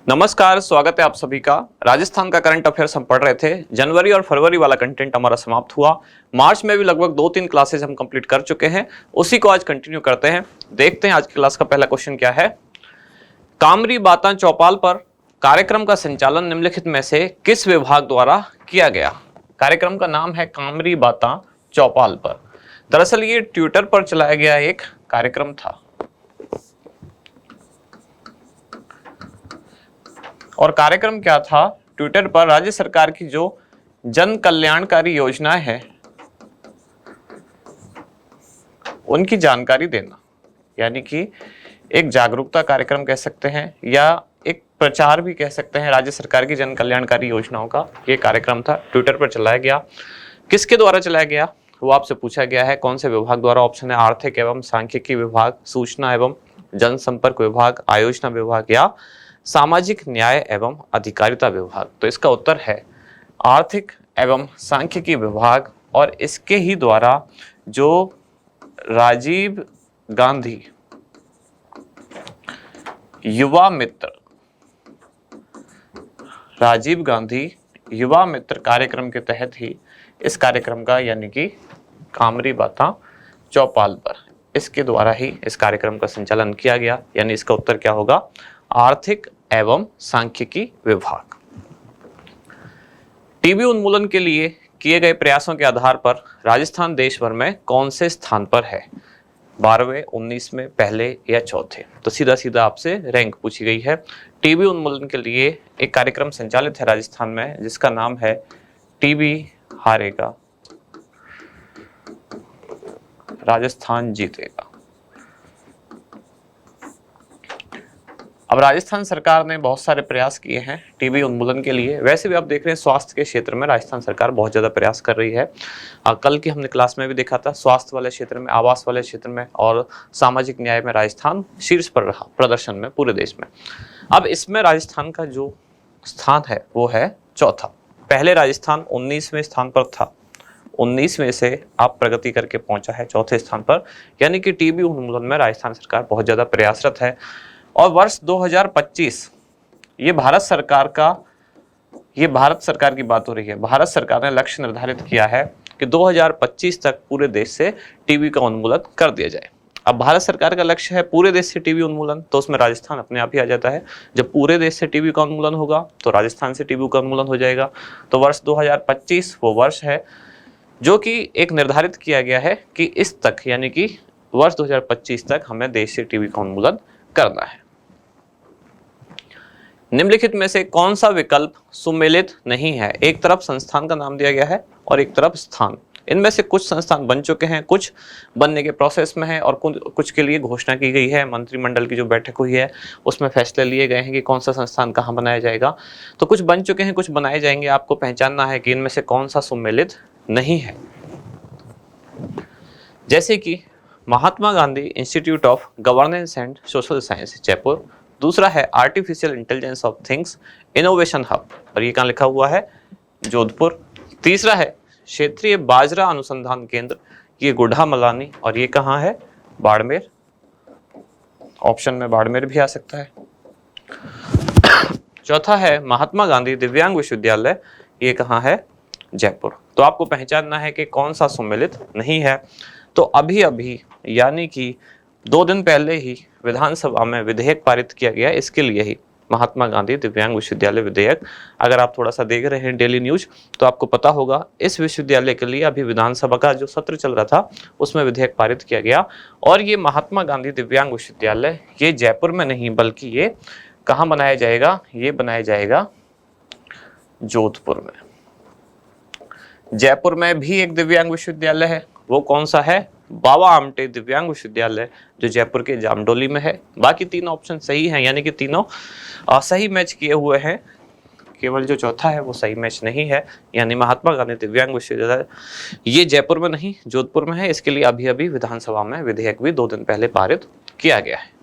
नमस्कार, स्वागत है आप सभी का। राजस्थान का करंट अफेयर्स हम पढ़ रहे थे। जनवरी और फरवरी वाला कंटेंट हमारा समाप्त हुआ। मार्च में भी लगभग 2-3 क्लासेस हम कंप्लीट कर चुके हैं, उसी को आज कंटिन्यू करते हैं। देखते हैं आज की क्लास का पहला क्वेश्चन क्या है। कामरी बातां चौपाल पर कार्यक्रम का संचालन निम्नलिखित में से किस विभाग द्वारा किया गया। कार्यक्रम का नाम है कामरी बातां चौपाल पर। दरअसल ये ट्विटर पर चलाया गया एक कार्यक्रम था और कार्यक्रम क्या था, ट्विटर पर राज्य सरकार की जो जन कल्याणकारी योजनाएं हैं उनकी जानकारी देना, यानी कि एक जागरूकता कार्यक्रम कह सकते हैं या एक प्रचार भी कह सकते हैं। राज्य सरकार की जन कल्याणकारी योजनाओं का ये कार्यक्रम था, ट्विटर पर चलाया गया। किसके द्वारा चलाया गया वो आपसे पूछा गया है। कौन से विभाग द्वारा? ऑप्शन है आर्थिक एवं सांख्यिकी विभाग, सूचना एवं जनसंपर्क विभाग, आयोजना विभाग या सामाजिक न्याय एवं अधिकारिता विभाग। तो इसका उत्तर है आर्थिक एवं सांख्यिकी विभाग। और इसके ही द्वारा जो राजीव गांधी युवा मित्र कार्यक्रम के तहत ही इस कार्यक्रम का, यानी कि कामरी बातां चौपाल पर, इसके द्वारा ही इस कार्यक्रम का संचालन किया गया। यानी इसका उत्तर क्या होगा? आर्थिक एवं सांख्यिकी विभाग। टीबी उन्मूलन के लिए किए गए प्रयासों के आधार पर राजस्थान देश भर में कौन से स्थान पर है? 12वें, 19वें, पहले या चौथे? तो सीधा सीधा आपसे रैंक पूछी गई है। टीबी उन्मूलन के लिए एक कार्यक्रम संचालित है राजस्थान में जिसका नाम है टीबी हारेगा राजस्थान जीतेगा। अब राजस्थान सरकार ने बहुत सारे प्रयास किए हैं टीबी उन्मूलन के लिए। वैसे भी आप देख रहे हैं स्वास्थ्य के क्षेत्र में राजस्थान सरकार बहुत ज़्यादा प्रयास कर रही है। कल की हमने क्लास में भी देखा था, स्वास्थ्य वाले क्षेत्र में, आवास वाले क्षेत्र में और सामाजिक न्याय में राजस्थान शीर्ष पर रहा प्रदर्शन में पूरे देश में। अब इसमें राजस्थान का जो स्थान है वो है चौथा। पहले राजस्थान 19वें स्थान पर था, 19वें से आप प्रगति करके पहुंचा है चौथे स्थान पर। यानी कि टीबी उन्मूलन में राजस्थान सरकार बहुत ज़्यादा प्रयासरत है। और वर्ष 2025 ये भारत सरकार की बात हो रही है। भारत सरकार ने लक्ष्य निर्धारित किया है कि 2025 तक पूरे देश से टीबी का उन्मूलन कर दिया जाए। अब भारत सरकार का लक्ष्य है पूरे देश से टीबी उन्मूलन, तो उसमें राजस्थान अपने आप ही आ जाता है। जब पूरे देश से टीबी का उन्मूलन होगा तो राजस्थान से टीबी का उन्मूलन हो जाएगा। तो वर्ष 2025 वो वर्ष है जो कि एक निर्धारित किया गया है कि इस तक, यानी कि वर्ष 2025 तक हमें देश से टीबी का उन्मूलन करना है। निम्नलिखित में से कौन सा विकल्प सुमेलित नहीं है? एक तरफ संस्थान का नाम दिया गया है और एक तरफ स्थान। इनमें से कुछ संस्थान बन चुके हैं, कुछ बनने के प्रोसेस में है और कुछ के लिए घोषणा की गई है। मंत्रिमंडल की जो बैठक हुई है उसमें फैसले लिए गए हैं कि कौन सा संस्थान कहाँ बनाया जाएगा। तो कुछ बन चुके हैं, कुछ बनाए जाएंगे। आपको पहचानना है कि इनमें से कौन सा सुमेलित नहीं है। जैसे कि Mahatma Gandhi institute of governance and social science Jaipur, दूसरा है artificial intelligence of things innovation hub और ये कहाँ लिखा हुआ है? जोधपुर। तीसरा है क्षेत्रीय बाजरा अनुसंधान केंद्र, ये गुढ़ामलानी और ये कहाँ है? बाड़मेर। ऑप्शन में बाड़मेर भी आ सकता है। चौथा है महात्मा गांधी दिव्यांग विश्वविद्यालय, ये कहाँ है? जयपुर। तो आपको पहचानना है कि कौन सा सम्मिलित नहीं है। तो अभी यानी कि 2 दिन पहले ही विधानसभा में विधेयक पारित किया गया, इसके लिए ही महात्मा गांधी दिव्यांग विश्वविद्यालय विधेयक। अगर आप थोड़ा सा देख रहे हैं डेली न्यूज तो आपको पता होगा इस विश्वविद्यालय के लिए अभी विधानसभा का जो सत्र चल रहा था उसमें विधेयक पारित किया गया। और ये महात्मा गांधी दिव्यांग विश्वविद्यालय ये जयपुर में नहीं बल्कि ये कहाँ बनाया जाएगा? ये बनाया जाएगा जोधपुर में। जयपुर में भी एक दिव्यांग विश्वविद्यालय है, वो कौन सा है? बाबा आमटे दिव्यांग विश्वविद्यालय जो जयपुर के जामडोली में है। बाकी 3 ऑप्शन सही हैं, यानी कि तीनों सही मैच किए हुए हैं। केवल जो चौथा है वो सही मैच नहीं है, यानी महात्मा गांधी दिव्यांग विश्वविद्यालय ये जयपुर में नहीं जोधपुर में है। इसके लिए अभी विधानसभा में विधेयक भी 2 दिन पहले पारित किया गया है।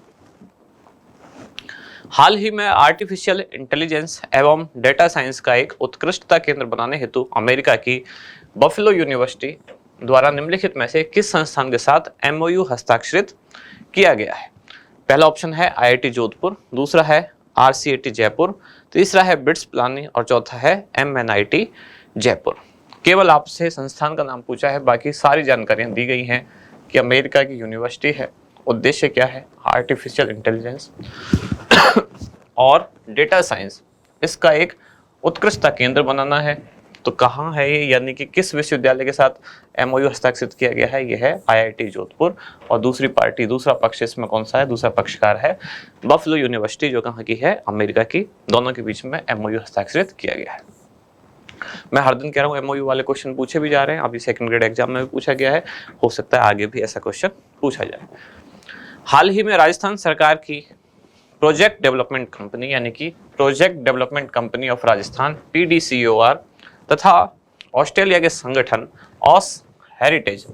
हाल ही में आर्टिफिशियल इंटेलिजेंस एवं डेटा साइंस का एक उत्कृष्टता केंद्र बनाने हेतु अमेरिका की बफेलो यूनिवर्सिटी द्वारा निम्नलिखित में से किस संस्थान के साथ MOU हस्ताक्षरित किया गया है? पहला ऑप्शन है IIT जोधपुर, दूसरा है RCAT जयपुर, तीसरा है बिट्स पिलानी और चौथा है MNIT जयपुर। केवल आपसे संस्थान का नाम पूछा है, बाकी सारी जानकारियां दी गई हैं कि अमेरिका की यूनिवर्सिटी है, उद्देश्य क्या है, आर्टिफिशियल इंटेलिजेंस और डेटा साइंस इसका एक उत्कृष्टता केंद्र बनाना है। तो कहाँ है ये, यानी कि किस विश्वविद्यालय के साथ MOU हस्ताक्षरित किया गया है, यह है IIT जोधपुर। और दूसरी पार्टी, दूसरा पक्ष इसमें कौन सा है, दूसरा पक्षकार है बफलो यूनिवर्सिटी जो कहाँ की है, अमेरिका की। दोनों के बीच में MOU हस्ताक्षरित किया गया है। मैं हर दिन कह रहा हूँ MOU वाले क्वेश्चन पूछे भी जा रहे हैं, अभी सेकंड ग्रेड एग्जाम में भी पूछा गया है, हो सकता है आगे भी ऐसा क्वेश्चन पूछा जाए। हाल ही में राजस्थान सरकार की प्रोजेक्ट डेवलपमेंट कंपनी यानी कि project development company of Rajasthan PDCOR तथा ऑस्ट्रेलिया के संगठन ऑस हेरिटेज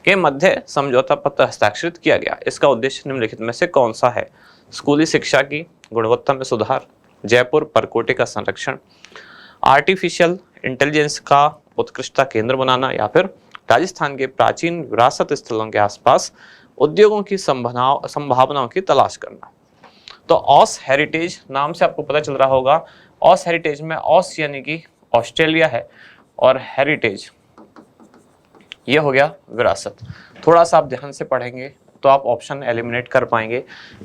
के मध्य समझौता पत्र हस्ताक्षरित किया गया। इसका उद्देश्य निम्नलिखित में से कौन सा है? स्कूली शिक्षा की गुणवत्ता में सुधार, जयपुर परकोटे का संरक्षण, आर्टिफिशियल इंटेलिजेंस का उत्कृष्टता केंद्र बनाना, या फिर राजस्थान के प्राचीन विरासत स्थलों के आसपास उद्योगों की संभावनाओं की तलाश करना। तो ऑस हेरिटेज नाम से आपको पता चल रहा होगा, ऑस हेरिटेज में ऑस यानी कि ऑस्ट्रेलिया है और हेरिटेज ये हो गया विरासत। थोड़ा सा आप ध्यान से पढ़ेंगे तो आप ऑप्शन एलिमिनेट कर पाएंगे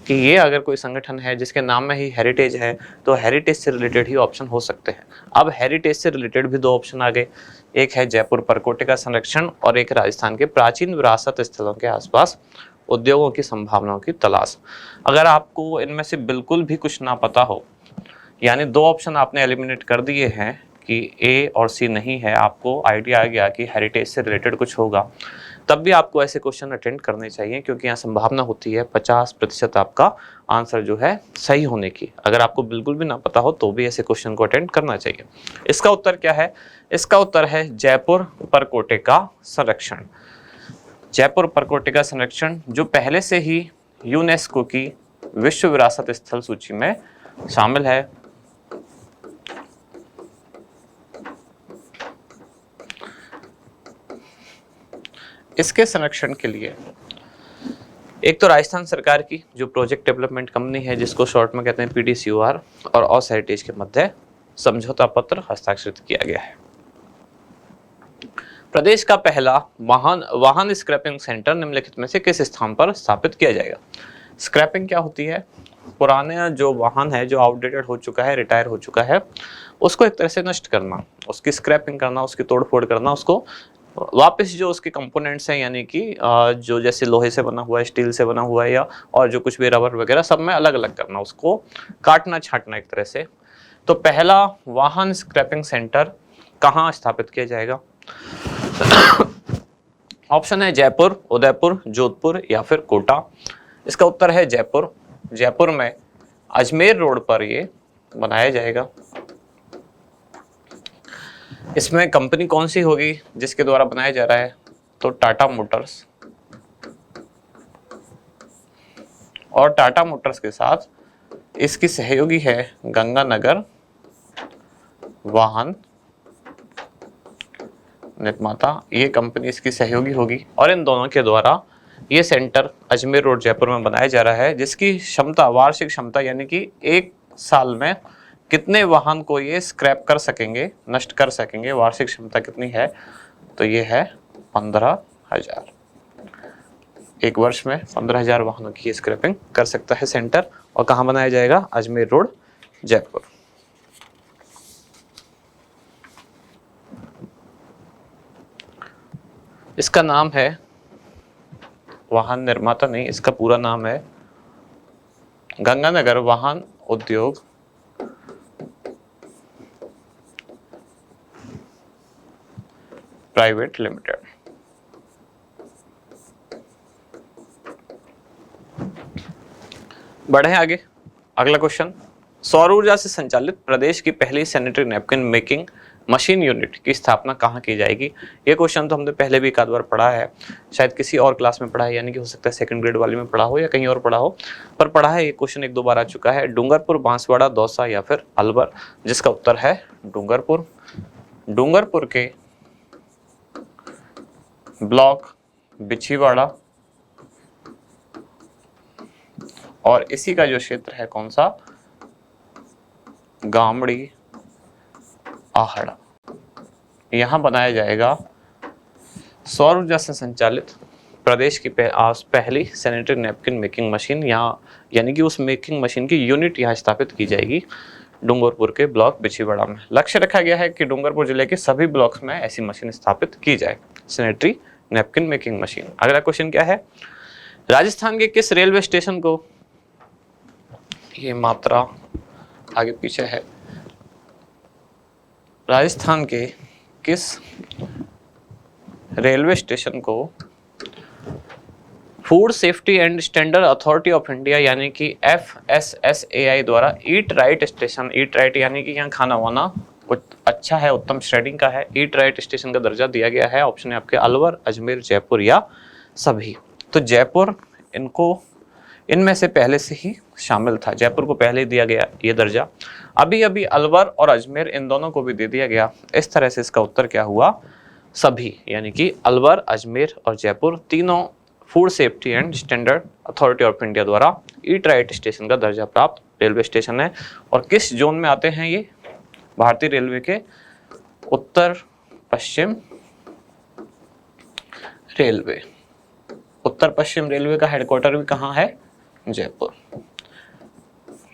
कि ये अगर कोई संगठन है जिसके नाम में ही हेरिटेज है तो हेरिटेज से रिलेटेड ही ऑप्शन हो सकते हैं। अब हेरिटेज से रिलेटेड भी दो ऑप्शन आ गए, एक है जयपुर परकोटे का संरक्षण और एक राजस्थान के प्राचीन विरासत स्थलों के आसपास उद्योगों की संभावनाओं की तलाश। अगर आपको इनमें से बिल्कुल भी कुछ ना पता हो, यानी दो ऑप्शन आपने एलिमिनेट कर दिए हैं कि A और C नहीं है, आपको आइडिया आ गया कि हेरिटेज से रिलेटेड कुछ होगा, तब भी आपको ऐसे क्वेश्चन अटेंड करने चाहिए, क्योंकि यहाँ संभावना होती है 50% आपका आंसर जो है सही होने की। अगर आपको बिल्कुल भी ना पता हो तो भी ऐसे क्वेश्चन को अटेंड करना चाहिए। इसका उत्तर क्या है? इसका उत्तर है जयपुर परकोटे का संरक्षण। जयपुर परकोटे का संरक्षण जो पहले से ही यूनेस्को की विश्व विरासत स्थल सूची में शामिल है। इसके संरक्षण के लिए एक तो राजस्थान सरकार की जो प्रोजेक्ट डेवलपमेंट कंपनी है जिसको शॉर्ट में कहते हैं PDCOR और ऑस हेरिटेज के मध्य समझौता पत्र हस्ताक्षरित किया गया है। प्रदेश का पहला वाहन स्क्रैपिंग सेंटर निम्नलिखित में से किस स्थान पर स्थापित किया जाएगा? स्क्रैपिंग क्या होती है? पुराने जो वाहन है जो आउटडेटेड हो चुका है, रिटायर हो चुका है, उसको एक तरह से नष्ट करना, उसकी स्क्रैपिंग करना, उसकी तोड़फोड़ करना, उसको वापस जो उसके कंपोनेंट्स हैं यानी कि जो जैसे लोहे से बना हुआ है, स्टील से बना हुआ है या और जो कुछ भी रबर वगैरह सब में अलग अलग करना, उसको काटना छांटना एक तरह से। तो पहला वाहन स्क्रैपिंग सेंटर कहाँ स्थापित किया जाएगा? ऑप्शन है जयपुर, उदयपुर, जोधपुर या फिर कोटा। इसका उत्तर है जयपुर। जयपुर में अजमेर रोड पर ये बनाया जाएगा। इसमें कंपनी कौन सी होगी जिसके द्वारा बनाया जा रहा है? तो टाटा मोटर्स। और टाटा मोटर्स के साथ इसकी सहयोगी है गंगानगर वाहन निर्माता, ये कंपनी इसकी सहयोगी होगी और इन दोनों के द्वारा ये सेंटर अजमेर रोड जयपुर में बनाया जा रहा है, जिसकी क्षमता, वार्षिक क्षमता यानी कि एक साल में कितने वाहन को ये स्क्रैप कर सकेंगे, नष्ट कर सकेंगे, वार्षिक क्षमता कितनी है? तो ये है 15,000। एक वर्ष में 15,000 वाहनों की स्क्रैपिंग कर सकता है सेंटर। और कहाँ बनाया जाएगा? अजमेर रोड जयपुर। इसका नाम है, वाहन निर्माता नहीं, इसका पूरा नाम है गंगानगर वाहन उद्योग प्राइवेट लिमिटेड। बढ़े आगे, अगला क्वेश्चन, सौर ऊर्जा से संचालित प्रदेश की पहली sanitary napkin making machine unit की स्थापना कहाँ की जाएगी? ये क्वेश्चन तो हमने पहले भी एक आध बार पढ़ा है, शायद किसी और क्लास में पढ़ा है, यानी कि हो सकता है सेकंड ग्रेड वाली में पढ़ा हो या कहीं और पढ़ा हो, पर पढ़ा है। ये क्वेश्चन एक दो बार आ चुका है। डूंगरपुर, बांसवाड़ा, दौसा या फिर अलवर? जिसका उत्तर है डूंगरपुर। डूंगरपुर के ब्लॉक बिछीवाड़ा और इसी का जो क्षेत्र है कौन सा? गामड़ी आहड़ा। यहाँ बनाया जाएगा सौर ऊर्जा से संचालित प्रदेश की पहली सैनिटरी नैपकिन मेकिंग मशीन। यहाँ यानी कि उस मेकिंग मशीन की यूनिट यहाँ स्थापित की जाएगी डूंगरपुर के ब्लॉक बिछीवाड़ा में। लक्ष्य रखा गया है कि डूंगरपुर जिले के सभी ब्लॉक्स में ऐसी मशीन स्थापित की जाए, सैनिटरी नैपकिन मेकिंग मशीन। अगला क्वेश्चन क्या है, राजस्थान के किस रेलवे स्टेशन को, ये मात्रा आगे पीछे है, राजस्थान के किस रेलवे स्टेशन को food safety and standard authority of India यानी कि FSSAI द्वारा eat right station, eat right यानी कि यहाँ खाना वाना कुछ अच्छा है, उत्तम श्रेणी का है, ईट राइट स्टेशन का दर्जा दिया गया है। ऑप्शन है आपके अलवर, अजमेर, जयपुर या सभी। तो जयपुर इनमें से पहले से ही शामिल था, जयपुर को पहले दिया गया ये दर्जा। अभी अभी अलवर और अजमेर इन दोनों को भी दे दिया गया। इस तरह से इसका उत्तर क्या हुआ, सभी, यानी कि अलवर, अजमेर और जयपुर तीनों food safety and standard authority of India द्वारा ईट राइट स्टेशन का दर्जा प्राप्त रेलवे स्टेशन है। और किस जोन में आते हैं ये, भारतीय रेलवे के उत्तर पश्चिम रेलवे। उत्तर पश्चिम रेलवे का हेडक्वार्टर भी कहाँ है, जयपुर।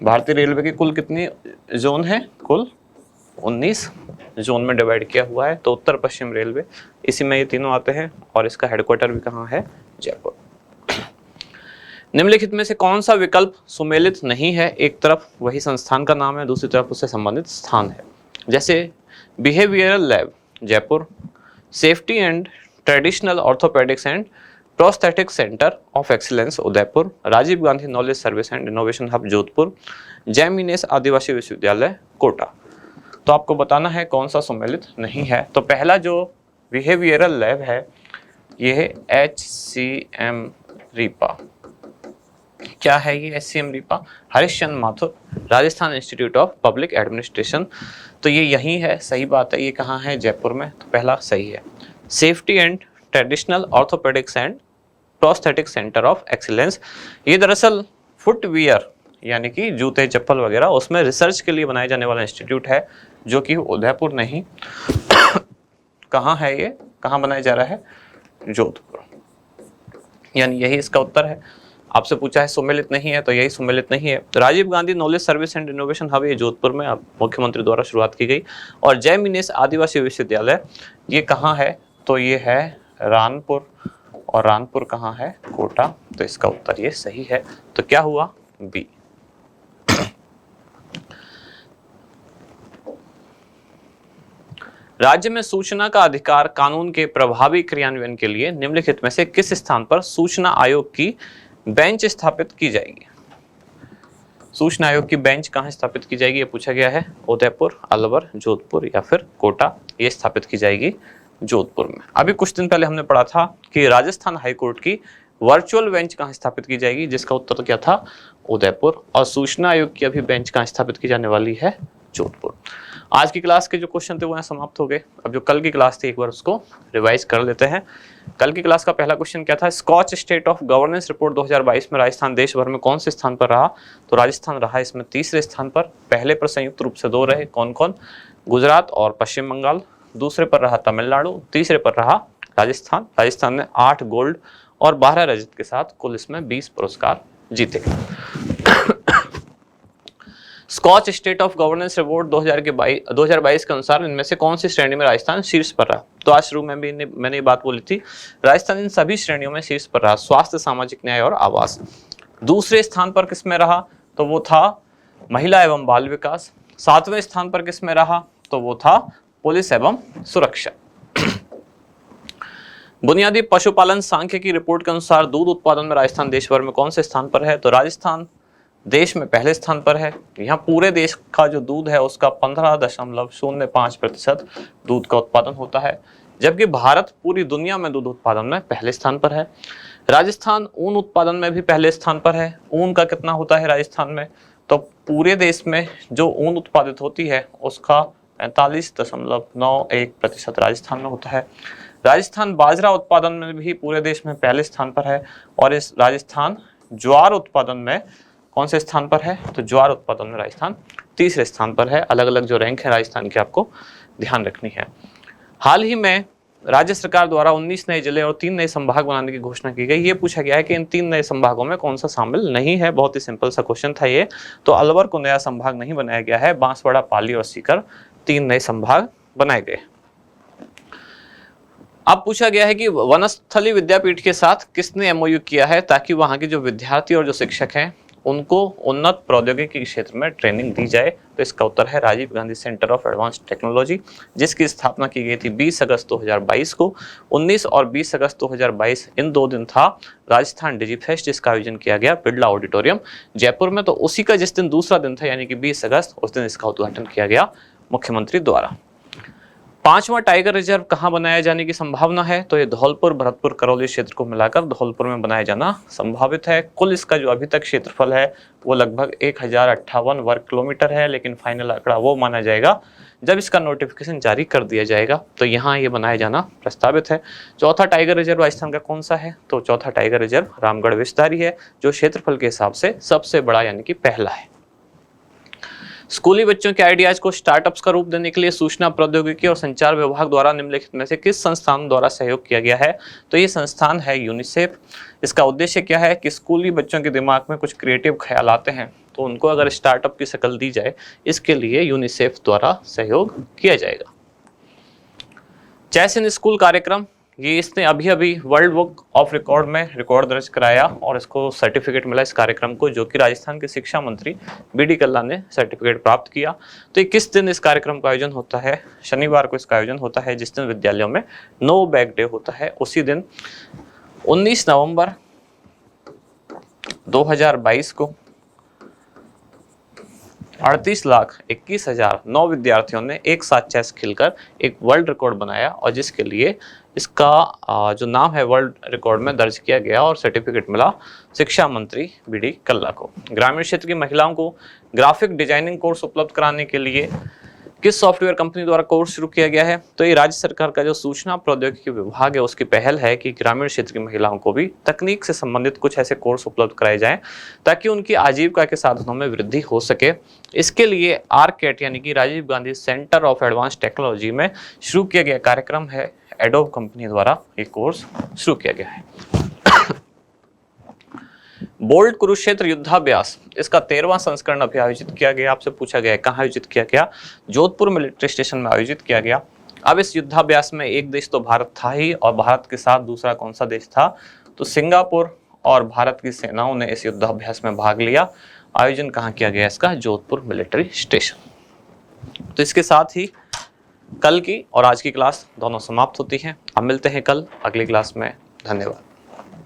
भारतीय रेलवे के कुल कितनी जोन है, कुल 19 जोन में डिवाइड किया हुआ है। तो उत्तर पश्चिम रेलवे इसी में ये तीनों आते हैं और इसका हेडक्वार्टर भी कहाँ है, जयपुर। निम्नलिखित में से कौन सा विकल्प सुमेलित नहीं है, एक तरफ वही संस्थान का नाम है, दूसरी तरफ उससे संबंधित स्थान है। जैसे behavioural lab Jaipur, safety and traditional orthopaedics and prosthetic centre of excellence Udaipur, Rajiv Gandhi knowledge service and innovation hub Jodhpur, जैमिनेस आदिवासी विश्वविद्यालय कोटा। तो आपको बताना है कौन सा सम्मिलित नहीं है। तो पहला जो बिहेवियरल लैब है ये है HCM रीपा। क्या है ये HCM RIPA, Harishchandra Mathur Rajasthan institute of public administration. तो ये यही है, सही बात है। ये कहाँ है, जयपुर में, तो पहला सही है। Safety and traditional orthopaedics and prosthetic centre of excellence, ये दरअसल फुटवियर यानी कि जूते चप्पल वगैरह उसमें रिसर्च के लिए बनाया जाने वाला इंस्टीट्यूट है, जो कि उदयपुर नहीं कहाँ है, ये कहाँ बनाया जा रहा है, जोधपुर। यानी यही इसका उत्तर है। आपसे पूछा है सुमेलित नहीं है, तो यही सुमेलित नहीं है। Rajiv Gandhi knowledge service and innovation hub ये जोधपुर में मुख्यमंत्री द्वारा शुरुआत की गई। और जैमिनेस आदिवासी विश्वविद्यालय ये कहाँ है, तो ये है रानपुर, और रानपुर कहाँ है, कोटा। तो इसका उत्तर ये सही है। तो क्या हुआ, बी। राज्य में सूचना का अधिकार कानून के प्रभावी क्रियान्वयन के लिए निम्नलिखित में से किस स्थान पर सूचना आयोग की बेंच स्थापित की जाएगी। सूचना आयोग की बेंच कहाँ स्थापित की जाएगी, ये पूछा गया है। उदयपुर, अलवर, जोधपुर या फिर कोटा, ये स्थापित की जाएगी जोधपुर में। अभी कुछ दिन पहले हमने पढ़ा था कि राजस्थान हाईकोर्ट की वर्चुअल बेंच कहाँ स्थापित की जाएगी, जिसका उत्तर क्या था, उदयपुर। और सूचना आयोग की अभी बेंच कहाँ स्थापित की जाने वाली है, जोधपुर। आज की क्लास के जो क्वेश्चन थे वो यहाँ समाप्त हो गए। अब जो कल की क्लास थी एक बार उसको रिवाइज कर लेते हैं। कल की क्लास का पहला क्वेश्चन क्या था, Skoch state of governance report 2022 में राजस्थान देश भर में कौन से स्थान पर रहा। तो राजस्थान रहा इसमें तीसरे स्थान पर। पहले पर संयुक्त रूप से 2 रहे, कौन कौन, गुजरात और पश्चिम बंगाल। दूसरे पर रहा तमिलनाडु, तीसरे पर रहा राजस्थान। राजस्थान ने 8 गोल्ड और 12 रजत के साथ कुल इसमें 20 पुरस्कार जीते। Skoch state of governance report 2022 के अनुसार इनमें से कौन सी श्रेणी में राजस्थान शीर्ष पर रहा। तो आज शुरू में भी मैंने ये बात बोली थी, राजस्थान इन सभी श्रेणियों में शीर्ष पर रहा। स्वास्थ्य, सामाजिक न्याय और आवास। दूसरे स्थान पर किस में रहा, तो वो था महिला एवं बाल विकास। 7वें स्थान पर किस में रहा, तो वो था पुलिस एवं सुरक्षा। बुनियादी पशुपालन सांख्यिकी की रिपोर्ट के अनुसार दूध उत्पादन में राजस्थान देश भर में कौन से स्थान पर है। तो राजस्थान देश में पहले स्थान पर है। यहाँ पूरे देश का जो दूध है उसका 15.05% दूध का उत्पादन होता है, जबकि भारत पूरी दुनिया में दूध उत्पादन में पहले स्थान पर है। राजस्थान ऊन उत्पादन में भी पहले स्थान पर है। ऊन का कितना होता है राजस्थान में, तो पूरे देश में जो ऊन उत्पादित होती है उसका 45.91% राजस्थान में होता है। राजस्थान बाजरा उत्पादन में भी पूरे देश में पहले स्थान पर है। और इस राजस्थान ज्वार उत्पादन में कौन से स्थान पर है? तो ज्वार उत्पादन में राजस्थान तीसरे स्थान पर है। अलग अलग जो रैंक है राजस्थान की आपको ध्यान रखनी है। हाल ही में राज्य सरकार द्वारा 19 नए जिले और 3 नए संभाग बनाने की घोषणा की गई। ये पूछा गया है कि इन 3 नए संभागों में कौन सा शामिल नहीं है। बहुत ही सिंपल सा क्वेश्चन था ये। तो अलवर को नया संभाग नहीं बनाया गया है। बांसवाड़ा, पाली और सीकर 3 नए संभाग बनाए गए। अब पूछा गया है कि वनस्थली विद्यापीठ के साथ किसने एमओयू किया है ताकि वहां के जो विद्यार्थी और जो शिक्षक हैं उनको उन्नत प्रौद्योगिकी के क्षेत्र में ट्रेनिंग दी जाए। तो इसका उत्तर है Rajiv Gandhi centre of advance technology, जिसकी स्थापना की गई थी 20 अगस्त 2022 को। 19 और 20 अगस्त 2022 इन 2 दिन था राजस्थान डिजीफेस्ट, जिसका आयोजन किया गया बिरला ऑडिटोरियम जयपुर में। तो उसी का जिस दिन दूसरा दिन था यानी कि 20 अगस्त, उस दिन इसका उद्घाटन किया गया मुख्यमंत्री द्वारा। 5वां टाइगर रिजर्व कहां बनाया जाने की संभावना है? तो ये धौलपुर, भरतपुर, करौली क्षेत्र को मिलाकर धौलपुर में बनाया जाना संभावित है। कुल इसका जो अभी तक क्षेत्रफल है वो लगभग 1058 वर्ग किलोमीटर है, लेकिन फाइनल आंकड़ा वो माना जाएगा जब इसका नोटिफिकेशन जारी कर दिया जाएगा। तो यहाँ ये बनाया जाना प्रस्तावित है। चौथा टाइगर रिजर्व राजस्थान का कौन सा है? तो चौथा टाइगर रिजर्व रामगढ़ विस्तारी है, जो क्षेत्रफल के हिसाब से सबसे बड़ा यानी कि पहला है। स्कूली बच्चों के आइडियाज को स्टार्टअप्स का रूप देने के लिए सूचना प्रौद्योगिकी और संचार विभाग द्वारा निम्नलिखित में से किस संस्थान द्वारा सहयोग किया गया है? तो ये संस्थान है यूनिसेफ। इसका उद्देश्य क्या है कि स्कूली बच्चों के दिमाग में कुछ क्रिएटिव ख्याल आते हैं तो उनको अगर स्टार्टअप की शक्ल दी जाए, इसके लिए यूनिसेफ द्वारा सहयोग किया जाएगा। चेस इन स्कूल कार्यक्रम, ये इसने अभी अभी वर्ल्ड बुक ऑफ रिकॉर्ड में रिकॉर्ड दर्ज कराया और इसको सर्टिफिकेट मिला इस कार्यक्रम को, जो कि राजस्थान के शिक्षा मंत्री बी.डी. कल्ला ने सर्टिफिकेट प्राप्त किया। तो ये किस दिन इस कार्यक्रम का आयोजन होता है? शनिवार को इसका आयोजन होता है, जिस दिन विद्यालयों में नो बैग डे होता है। उसी दिन 19 नवंबर 2022 को 38,21,009 विद्यार्थियों ने एक साथ चेस खेलकर एक वर्ल्ड रिकॉर्ड बनाया और जिसके लिए इसका जो नाम है वर्ल्ड रिकॉर्ड में दर्ज किया गया और सर्टिफिकेट मिला शिक्षा मंत्री बी.डी. कल्ला को। ग्रामीण क्षेत्र की महिलाओं को ग्राफिक डिजाइनिंग कोर्स उपलब्ध कराने के लिए किस सॉफ्टवेयर कंपनी द्वारा कोर्स शुरू किया गया है? तो ये राज्य सरकार का जो सूचना प्रौद्योगिकी विभाग है उसकी पहल है कि ग्रामीण क्षेत्र की महिलाओं को भी तकनीक से संबंधित कुछ ऐसे कोर्स उपलब्ध कराए जाएं ताकि उनकी आजीविका के साधनों में वृद्धि हो सके। इसके लिए आरकेट यानी कि Rajiv Gandhi centre of advance technology में शुरू किया गया कार्यक्रम है। एडोब कंपनी द्वारा ये कोर्स शुरू किया गया है। बोल्ट कुरुक्षेत्र युद्धाभ्यास, इसका 13वां संस्करण अभी आयोजित किया गया। आपसे पूछा गया है कहाँ आयोजित किया गया? जोधपुर मिलिट्री स्टेशन में आयोजित किया गया। अब इस युद्धाभ्यास में एक देश तो भारत था ही, और भारत के साथ दूसरा कौन सा देश था? तो सिंगापुर और भारत की सेनाओं ने इस युद्धाभ्यास में भाग लिया। आयोजन कहाँ किया गया इसका? Jodhpur military station. तो इसके साथ ही कल की और आज की क्लास दोनों समाप्त होती हैं। अब मिलते हैं कल अगली क्लास में। धन्यवाद।